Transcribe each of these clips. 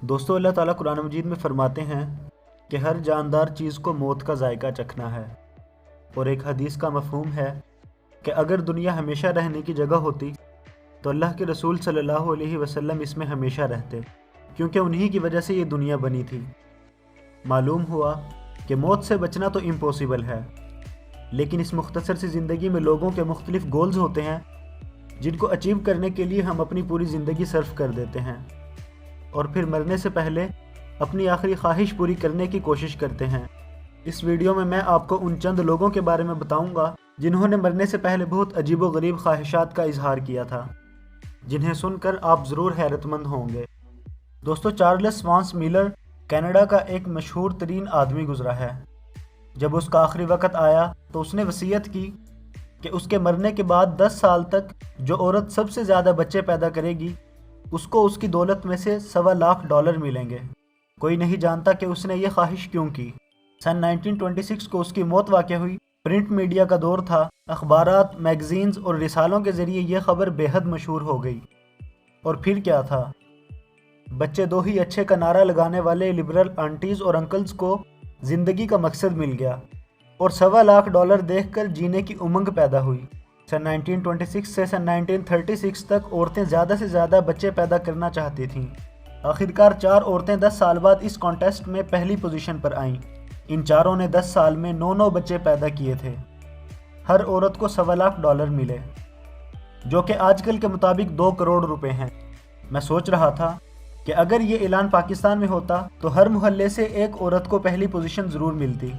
دوستو اللہ تعالیٰ قرآن مجید میں فرماتے ہیں کہ ہر جاندار چیز کو موت کا ذائقہ چکھنا ہے، اور ایک حدیث کا مفہوم ہے کہ اگر دنیا ہمیشہ رہنے کی جگہ ہوتی تو اللہ کے رسول صلی اللہ علیہ وسلم اس میں ہمیشہ رہتے، کیونکہ انہی کی وجہ سے یہ دنیا بنی تھی۔ معلوم ہوا کہ موت سے بچنا تو امپاسبل ہے، لیکن اس مختصر سی زندگی میں لوگوں کے مختلف گولز ہوتے ہیں جن کو اچیو کرنے کے لیے ہم اپنی پوری زندگی صرف کر دیتے ہیں، اور پھر مرنے سے پہلے اپنی آخری خواہش پوری کرنے کی کوشش کرتے ہیں۔ اس ویڈیو میں آپ کو ان چند لوگوں کے بارے میں بتاؤں گا جنہوں نے مرنے سے پہلے بہت عجیب و غریب خواہشات کا اظہار کیا تھا، جنہیں سن کر آپ ضرور حیرت مند ہوں گے۔ دوستو، چارلس وانس میلر کینیڈا کا ایک مشہور ترین آدمی گزرا ہے۔ جب اس کا آخری وقت آیا تو اس نے وصیت کی کہ اس کے مرنے کے بعد 10 سال تک جو عورت سب سے زیادہ بچے پیدا کرے گی اس کو اس کی دولت میں سے $1.25 ملیں گے۔ کوئی نہیں جانتا کہ اس نے یہ خواہش کیوں کی۔ سن 1926 کو اس کی موت واقع ہوئی۔ پرنٹ میڈیا کا دور تھا، اخبارات، میگزینز اور رسالوں کے ذریعے یہ خبر بے حد مشہور ہو گئی۔ اور پھر کیا تھا؟ بچے دو ہی اچھے کا نعرہ لگانے والے لبرل آنٹیز اور انکلز کو زندگی کا مقصد مل گیا، اور $1.25 دیکھ کر جینے کی امنگ پیدا ہوئی۔ سن 1926 سے سن 1936 تک عورتیں زیادہ سے زیادہ بچے پیدا کرنا چاہتی تھیں۔ آخرکار 4 عورتیں 10 سال بعد اس کانٹیسٹ میں پہلی پوزیشن پر آئیں۔ ان چاروں نے 10 سال میں 9 بچے پیدا کیے تھے۔ ہر عورت کو $1.25 ملے، جو کہ آج کل کے مطابق 2 کروڑ روپے ہیں۔ میں سوچ رہا تھا کہ اگر یہ اعلان پاکستان میں ہوتا تو ہر محلے سے ایک عورت کو پہلی پوزیشن ضرور ملتی۔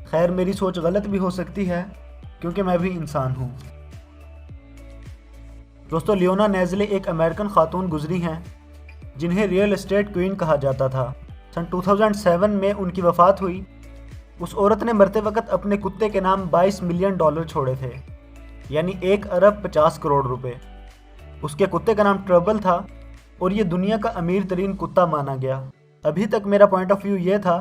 خیر، میری سوچ غلط بھی ہو سکتی ہے کیونکہ میں بھی انسان ہوں۔ دوستو، لیونا نیزلے ایک امریکن خاتون گزری ہیں جنہیں ریئل اسٹیٹ کوئین کہا جاتا تھا۔ سن 2007 میں ان کی وفات ہوئی۔ اس عورت نے مرتے وقت اپنے کتے کے نام $22 ملین چھوڑے تھے، یعنی 1.50 کروڑ روپے۔ اس کے کتے کا نام ٹربل تھا اور یہ دنیا کا امیر ترین کتا مانا گیا۔ ابھی تک میرا پوائنٹ آف ویو یہ تھا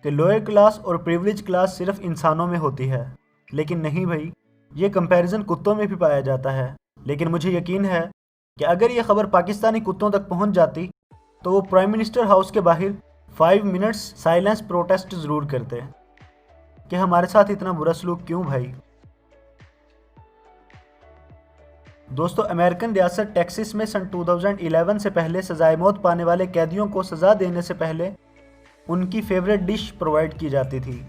کہ لوئر کلاس اور پریویلیج کلاس صرف انسانوں میں ہوتی ہے، لیکن نہیں بھائی، یہ کمپیریزن کتوں میں بھی پایا جاتا ہے۔ لیکن مجھے یقین ہے کہ اگر یہ خبر پاکستانی کتوں تک پہنچ جاتی تو وہ پرائم منسٹر ہاؤس کے باہر 5 منٹس سائلنس پروٹیسٹ ضرور کرتے کہ ہمارے ساتھ اتنا برا سلوک کیوں بھائی۔ دوستو، امریکن ریاست ٹیکسس میں سن 2011 سے پہلے سزائے موت پانے والے قیدیوں کو سزا دینے سے پہلے ان کی فیوریٹ ڈش پرووائڈ کی جاتی تھی،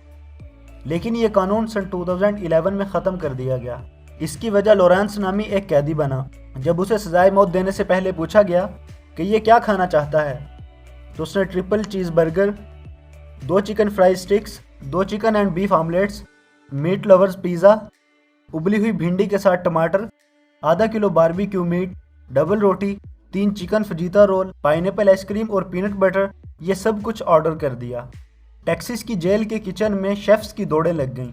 لیکن یہ قانون سن 2011 میں ختم کر دیا گیا۔ اس کی وجہ لورانس نامی ایک قیدی بنا۔ جب اسے سزائے موت دینے سے پہلے پوچھا گیا کہ یہ کیا کھانا چاہتا ہے تو اس نے triple cheese burger, 2 chicken fry sticks, 2 chicken and beef omelettes, meat lovers pizza, ابلی ہوئی بھنڈی کے ساتھ ٹماٹر، ½ کلو باربیکیو میٹ، ڈبل روٹی، 3 chicken fajita roll, pineapple ice cream اور پینٹ بٹر، یہ سب کچھ آرڈر کر دیا۔ ٹیکسس کی جیل کے کچن میں شیفز کی دوڑیں لگ گئیں،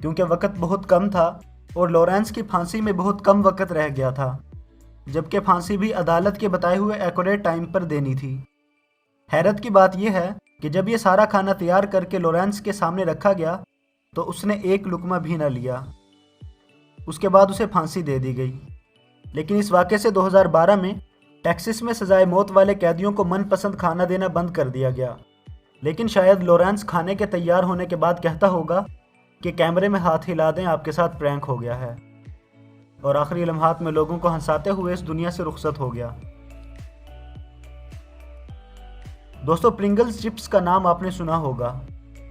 کیونکہ وقت بہت کم تھا اور لورینس کی پھانسی میں بہت کم وقت رہ گیا تھا، جبکہ پھانسی بھی عدالت کے بتائے ہوئے ایکوریٹ ٹائم پر دینی تھی۔ حیرت کی بات یہ ہے کہ جب یہ سارا کھانا تیار کر کے لورینس کے سامنے رکھا گیا تو اس نے ایک لقمہ بھی نہ لیا۔ اس کے بعد اسے پھانسی دے دی گئی۔ لیکن اس واقعے سے 2012 میں ٹیکسس میں سزائے موت والے قیدیوں کو من پسند کھانا دینا بند کر دیا گیا۔ لیکن شاید لورینس کھانے کے تیار ہونے کے بعد کہتا ہوگا کہ کیمرے میں ہاتھ ہلا دیں، آپ کے ساتھ پرینک ہو گیا ہے، اور آخری لمحات میں لوگوں کو ہنساتے ہوئے اس دنیا سے رخصت ہو گیا۔ دوستو، پرنگلز چپس کا نام آپ نے سنا ہوگا۔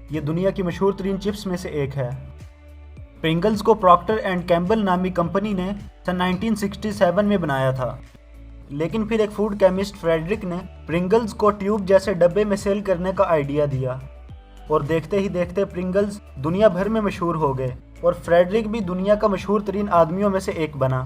یہ دنیا کی مشہور ترین چپس میں سے ایک ہے۔ پرنگلز کو پراکٹر اینڈ کیمبل نامی کمپنی نے سن 1967 میں بنایا تھا، لیکن پھر ایک فوڈ کیمسٹ فریڈرک نے پرنگلز کو ٹیوب جیسے ڈبے میں سیل کرنے کا آئیڈیا دیا، اور دیکھتے ہی دیکھتے پرنگلز دنیا بھر میں مشہور ہو گئے، اور فریڈرک بھی دنیا کا مشہور ترین آدمیوں میں سے ایک بنا۔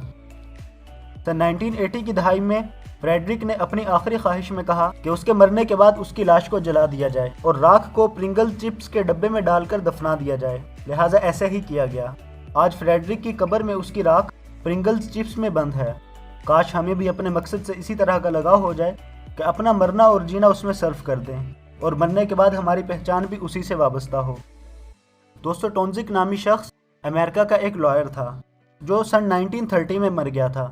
سن 1980 کی دہائی میں فریڈرک نے اپنی آخری خواہش میں کہا کہ اس کے مرنے کے بعد اس کی لاش کو جلا دیا جائے اور راکھ کو پرنگل چپس کے ڈبے میں ڈال کر دفنا دیا جائے، لہٰذا ایسا ہی کیا گیا۔ آج فریڈرک کی قبر میں اس کی راکھ پرنگلز چپس میں بند ہے۔ کاش ہمیں بھی اپنے مقصد سے اسی طرح کا لگاؤ ہو جائے کہ اپنا مرنا اور جینا اس میں صرف کر دیں، اور مرنے کے بعد ہماری پہچان بھی اسی سے وابستہ ہو۔ دوستو، ٹونزک نامی شخص امریکہ کا ایک لائر تھا جو سن 1930 میں مر گیا تھا۔